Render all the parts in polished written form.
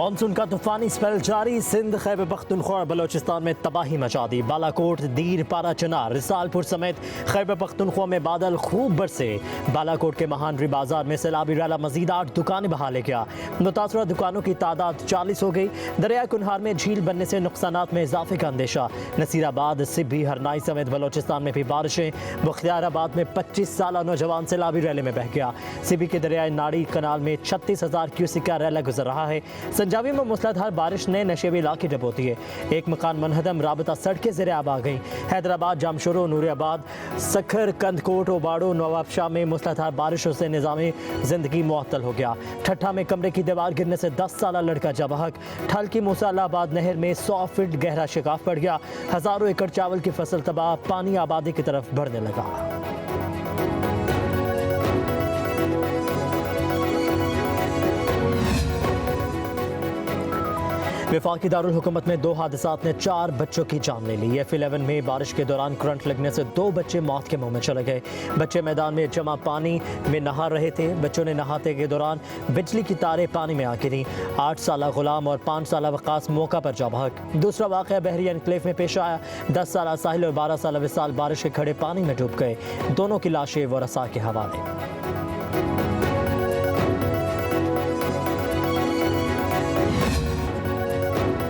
Monsoon का तूफानी spell जारी। सिंध, खैबर पख्तूनख्वा और बलोचिस्तान में तबाही मचा दी। बालाकोट, दीर, पारा चनार, रिसालपुर समेत खैबर पख्तूनख्वा में बादल खूब बरसे। बालाकोट के महानरी बाजार में सैलाबी रैला मजीद 8 दुकानें बहा ले गया। मुतासरा दुकानों की तादाद 40 हो गई। दरिया कुनहार में झील बनने से नुकसानात में इजाफे का अंदेशा। नसीराबाद, सिब्बी, हरनाई समेत बलोचिस्तान में भी बारिशें। बख्तियाराबाद में 25 साल नौजवान सैलाबी रैले में बह गया। सिब्बी के दरियाई नाड़ी कनाल में 36,000 क्यूसिक का रैला गुजर रहा है। संजावी में मूसलाधार बारिश ने नशेबी इलाके डबोती है। एक मकान मनहदम, राबता सड़कें ज़ेरे आब आ गई। हैदराबाद, जामशोरो, नूरियाबाद, सखर, कंदकोट, ओबाड़ो, नवाबशाह में मूसलाधार बारिशों से निज़ामी ज़िंदगी मुअत्तल हो गया। ठट्ठा में कमरे की दीवार गिरने से 10 साल लड़का जवाहक। ठल की मूसालाबाद नहर में 100 फीट गहरा शिकाफ पड़ गया। हज़ारों एकड़ चावल की फसल तबाह। पानी आबादी की तरफ बढ़ने लगा। वफाकी दारुल हुकूमत में 2 हादसात ने 4 बच्चों की जान ले ली। F11 में बारिश के दौरान करंट लगने से 2 बच्चे मौत के मुंह में चले गए। बच्चे मैदान में जमा पानी में नहा रहे थे। बच्चों ने नहाते के दौरान बिजली की तारें पानी में आ गिरी। 8 साल गुलाम और 5 साल वकास मौका पर जा बहक। दूसरा वाक़या बहरी एनक्लेव में पेश आया। 10 साल साहिल और 12 साल विसाल बारिश के खड़े पानी में डूब गए। दोनों की लाशें वरसा के हवाले।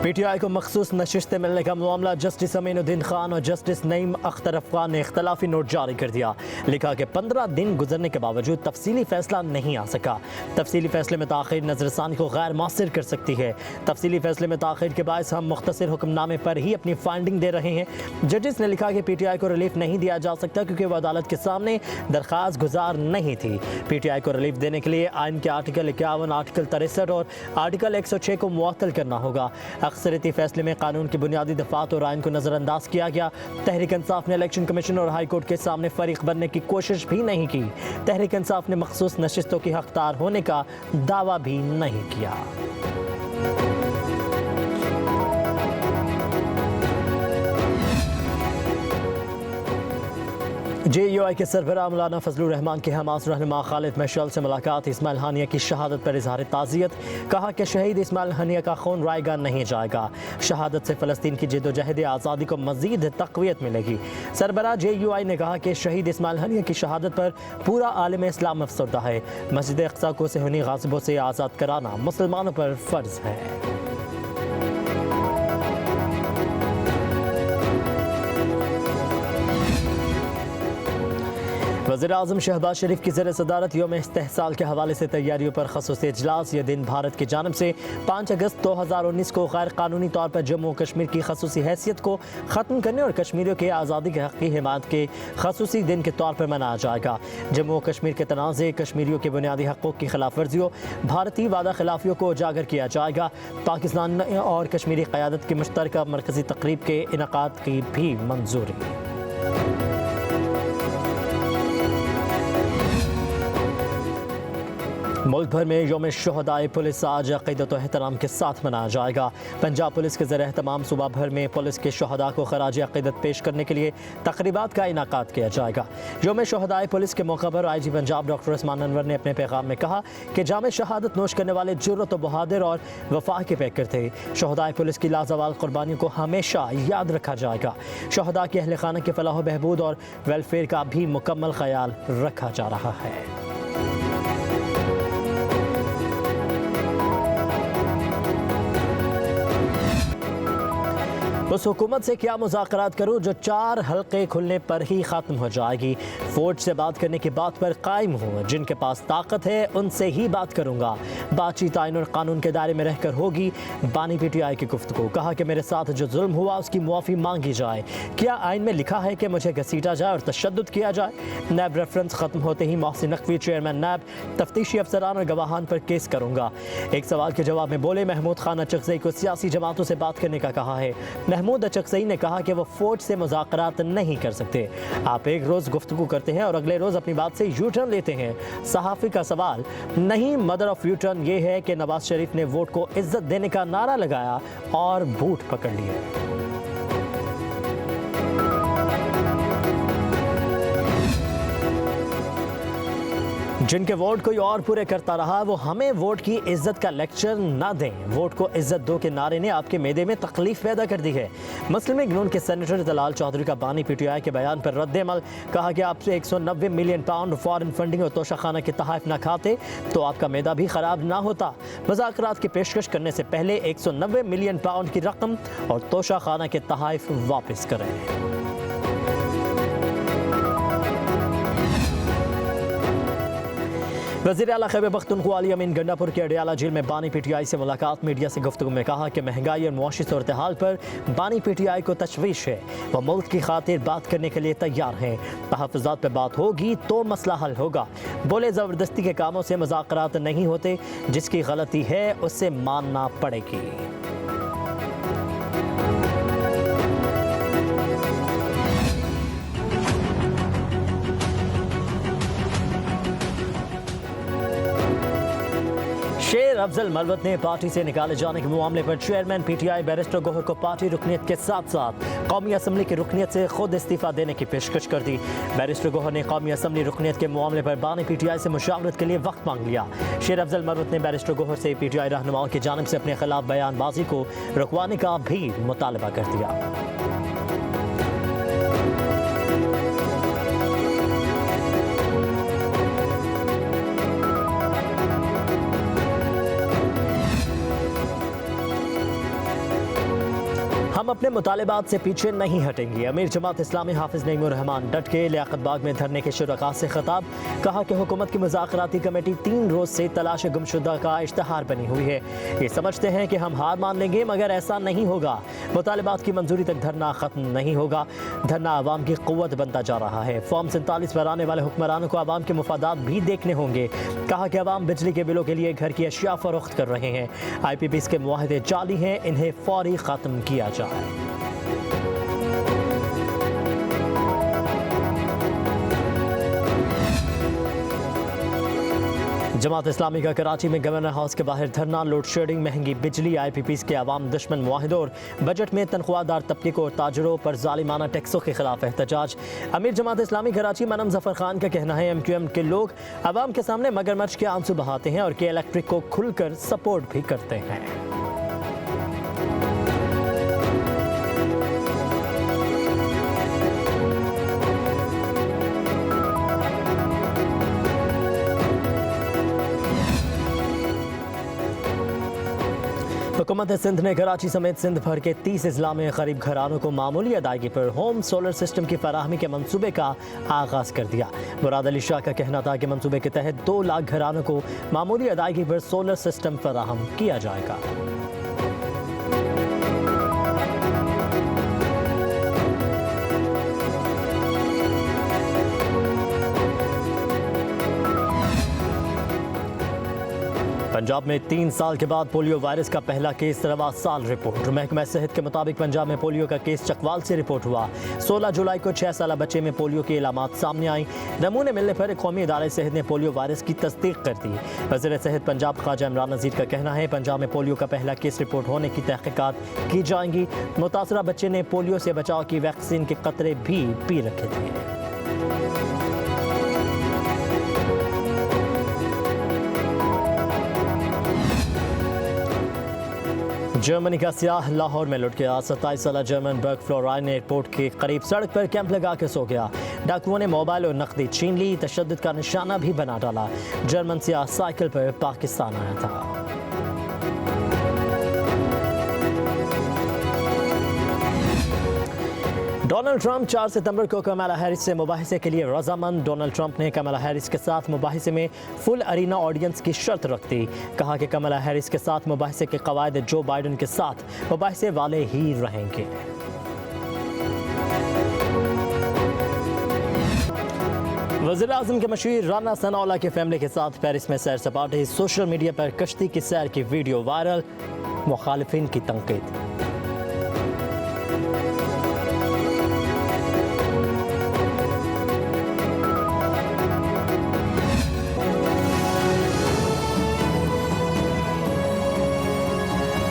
PTI को मखसूस नशिस्तें मिलने का मामला। जस्टिस अमीनुद्दीन खान और जस्टिस नईम अख्तर अफगान ने इख्तलाफी नोट जारी कर दिया। लिखा कि 15 दिन गुजरने के बावजूद तफसीली फैसला नहीं आ सका। तफसीली फैसले में ताख़ीर नजरसानी को गैर मौसर कर सकती है। तफसीली फैसले में ताख़ीर के बायस हम मुख्तसर हुक्मनामे पर ही अपनी फाइंडिंग दे रहे हैं। जजेस ने लिखा कि PTI को रिलीफ नहीं दिया जा सकता क्योंकि वह अदालत के सामने दरख्वास्त गुजार नहीं थी। PTI को रिलीफ देने के लिए आइन के आर्टिकल 51, आर्टिकल 63 और आर्टिकल 106 को मुअत्तल करना होगा। अक्सरियती फैसले में कानून की बुनियादी दफात और आइन को नज़रअंदाज किया गया। तहरीक इंसाफ ने इलेक्शन कमीशन और हाई कोर्ट के सामने फरीक बनने की कोशिश भी नहीं की। तहरीक इंसाफ ने मखसूस नशिस्तों की हकदार होने का दावा भी नहीं किया। JUI के सरबराह मौलाना फजलुर रहमान की हमास रहनुमा खालिद मशअल से मुलाकात। इस्माइल हानिया की शहादत पर इजहार ताज़ियत। कहा कि शहीद इस्माइल हानिया का खून रायगा नहीं जाएगा। शहादत से फ़लस्तीन की जद्दोजहद आज़ादी को मज़ीद तक़वियत मिलेगी। सरबराह JUI ने कहा कि शहीद इस्माइल हानिया की शहादत पर पूरा आलम इस्लाम अफसरदा है। मस्जिद अक़सा को सेहनी गासिबों से आज़ाद कराना मुसलमानों पर फ़र्ज़ है। वज़ीर-ए-आज़म शहबाज शरीफ की ज़ेर सदारत यौम इस्तेहसाल के हवाले से तैयारियों पर ख़ुसूसी इजलास। यह दिन भारत की जानिब से 5 अगस्त 2019 को गैर कानूनी तौर पर जम्मू कश्मीर की ख़ुसूसी हैसियत को ख़त्म करने और कश्मीरियों के आज़ादी के हक़ की हिमायत के ख़ुसूसी दिन के तौर पर मनाया जाएगा। जम्मू कश्मीर के तनाज़े, कश्मीरियों के बुनियादी हक़ों की खिलाफ वर्जियों, भारतीय वादा खिलाफियों को उजागर किया जाएगा। पाकिस्तान और कश्मीरी क़यादत की मुश्तरका मरकज़ी तक़रीब के इनेकाद की भी मंजूरी। मुल्क भर में यौम शुहदाए पुलिस आज अक़ीदत व एहतराम के साथ मनाया जाएगा। पंजाब पुलिस के ज़रिए तमाम सूबा भर में पुलिस के शुहदा को खराज अक़ीदत पेश करने के लिए तक़रीबात का इनेकाद किया जाएगा। यौम शुहदाए पुलिस के मौका पर IG पंजाब डॉक्टर उस्मान अनवर ने अपने पैगाम में कहा कि जाम शहादत नोश करने वाले जुर्रत व बहादुर और वफा के पैकर थे। शुहदाए पुलिस की लाजवाल कुर्बानियों को हमेशा याद रखा जाएगा। शुहदा के अहल खाना के फलाह बहबूद और वेलफेयर का भी मुकम्मल ख्याल रखा जा रहा है। उस हुकूमत से क्या मुज़ाकरात करूँ जो 4 हल्के खुलने पर ही ख़त्म हो जाएगी। फौज से बात करने की बात पर कायम हूँ। जिनके पास ताकत है उनसे ही बात करूँगा। बातचीत आइन और कानून के दायरे में रहकर होगी। बानी PTI की गुफ्तगू। कहा कि मेरे साथ जो जुल्म हुआ उसकी मुआफ़ी मांगी जाए। क्या आइन में लिखा है कि मुझे घसीटा जाए और तशद्दुद किया जाए? नैब रेफरेंस ख़त्म होते ही मोहसिन नकवी चेयरमैन नैब तफ्तीशी अफसरान और गवाहान पर केस करूँगा। एक सवाल के जवाब में बोले महमूद खान अचकज़ई को सियासी जमातों से बात करने का कहा है। महमूद अचकज़ई ने कहा कि वो फौज से मुज़ाकरात नहीं कर सकते। आप एक रोज़ गुफ्तगू करते हैं और अगले रोज़ अपनी बात से यू टर्न लेते हैं। सहाफ़ी का सवाल नहीं, मदर ऑफ यू टर्न ये है कि नवाज शरीफ ने वोट को इज्जत देने का नारा लगाया और बूट पकड़ लिए। जिनके वोट कोई और पूरे करता रहा वो हमें वोट की इज्जत का लेक्चर ना दें। वोट को इज्जत दो के नारे ने आपके मैदे में तकलीफ पैदा कर दी है। मुस्लिम लीग नून के सेनेटर दलाल चौधरी का बानी पीटीआई के बयान पर रद्द-ए-अमल। कहा कि आपसे 190 मिलियन पाउंड फॉरेन फंडिंग और तोशाखाना के तहफ़ न खाते तो आपका मैदा भी खराब ना होता। मुज़ाकरात की पेशकश करने से पहले 190 मिलियन पाउंड की रकम और तोशाखाना के तहफ़ वापस करें। वज़ीर आला खैबर पख्तूनख्वा अली अमीन गंडापुर के अडियाला जेल में बानी पीटीआई से मुलाकात। मीडिया से गुफ्तगू में कहा कि महंगाई और मुआशी सूरत हाल पर बानी पीटीआई को तशवीश है। वह मुल्क की खातिर बात करने के लिए तैयार हैं। तहफ़्फ़ुज़ात पर बात होगी तो मसला हल होगा। बोले ज़बरदस्ती के कामों से मुज़ाकरात नहीं होते, जिसकी गलती है उससे मानना पड़ेगी। शेर अफजल मलवत ने पार्टी से निकाले जाने के मामले पर चेयरमैन पीटीआई बैरिस्टर गोहर को पार्टी रुकनीत के साथ साथ कौमी असम्बली की रुकनीत से खुद इस्तीफा देने की पेशकश कर दी। बैरिस्टर गोहर ने कौमी असम्बली रुकनीत के मामले पर बानी पीटीआई से मुशावरत के लिए वक्त मांग लिया। शेर अफजल मलवत ने बैरिस्टर गोहर से पीटीआई रहनुमाओं की जानिब से अपने खिलाफ बयानबाजी को रुकवाने का भी मुतालबा कर दिया। हम अपने मुतालिबात से पीछे नहीं हटेंगे। अमीर जमात इस्लामी हाफिज नईमुर रहमान डट के लियाकत बाग में धरने के शुरका से खिताब। कहा कि हुकूमत की मुज़ाकराती कमेटी 3 रोज़ से तलाश गुमशुदा का इश्तहार बनी हुई है। ये समझते हैं कि हम हार मान लेंगे, मगर ऐसा नहीं होगा। मुतालिबात की मंजूरी तक धरना ख़त्म नहीं होगा। धरना आवाम की क़ुव्वत बनता जा रहा है। फॉर्म 47 पर आने वाले हुक्मरानों को आवाम के मुफादात भी देखने होंगे। कहा कि आवाम बिजली के बिलों के लिए घर की अशिया फरोख्त कर रहे हैं। IPPs के मुआहदे जाली हैं, इन्हें फौरी ख़त्म किया जाए। जमात इस्लामी का कराची में गवर्नर हाउस के बाहर धरना। लोड शेडिंग, महंगी बिजली, IPPs के अवाम दुश्मन मुआहिदों और बजट में तनख्वाहदार तबके को और ताजरों पर जालिमाना टैक्सों के खिलाफ एहतजाज। अमीर जमात इस्लामी कराची मनम जफर खान का कहना है MQM के लोग अवाम के सामने मगरमच्छ के आंसू बहाते हैं और के इलेक्ट्रिक को खुलकर सपोर्ट भी करते हैं। हुकूमत सिंध ने कराची समेत सिंध भर के 30 अजला में गरीब घरानों को मामूली अदायगी पर होम सोलर सिस्टम की फराहमी के मंसूबे का आगाज़ कर दिया। मुराद अली शाह का कहना था कि मंसूबे के तहत 2 लाख घरानों को मामूली अदायगी पर सोलर सिस्टम फराहम किया जाएगा। पंजाब में 3 साल के बाद पोलियो वायरस का पहला केस रवा साल रिपोर्ट। महकमा सेहत के मुताबिक पंजाब में पोलियो का केस चकवाल से रिपोर्ट हुआ। 16 जुलाई को 6 साल बच्चे में पोलियो की इलामात सामने आई। नमूने मिलने पर कौमी इदारे सेहत ने पोलियो वायरस की तस्दीक कर दी। वज़ीर सेहत पंजाब ख्वाजा इमरान नज़ीर का कहना है पंजाब में पोलियो का पहला केस रिपोर्ट होने की तहकीकात की जाएंगी। मुतासरा बच्चे ने पोलियो से बचाव की वैक्सीन के कतरे भी पी रखे थे। जर्मनी का सियाह लाहौर में लुट गया। 27 साला जर्मन बर्ग फ्लोराइन एयरपोर्ट के करीब सड़क पर कैंप लगा के सो गया। डाकुओं ने मोबाइल और नकदी छीन ली, तशद्दुद का निशाना भी बना डाला। जर्मन सियाह साइकिल पर पाकिस्तान आया था। डोनाल्ड ट्रंप 4 सितंबर को कमला हैरिस से मुबाहिसे के लिए रजामंद। डोनाल्ड ट्रंप ने कमला हैरिस के साथ मुबाहिसे में फुल अरीना ऑडियंस की शर्त रख दी। कहा कि कमला हैरिस के साथ मुबाहिसे के कवायद जो बाइडन के साथ मुबाहिसे वाले ही रहेंगे। वज़ीर आज़म के मशीर राना सनाउल्लाह की फैमिली के साथ पेरिस में सैर सपाटे। सोशल मीडिया पर कश्ती की सैर की वीडियो वायरल, मुखालिफिन की तनकीद।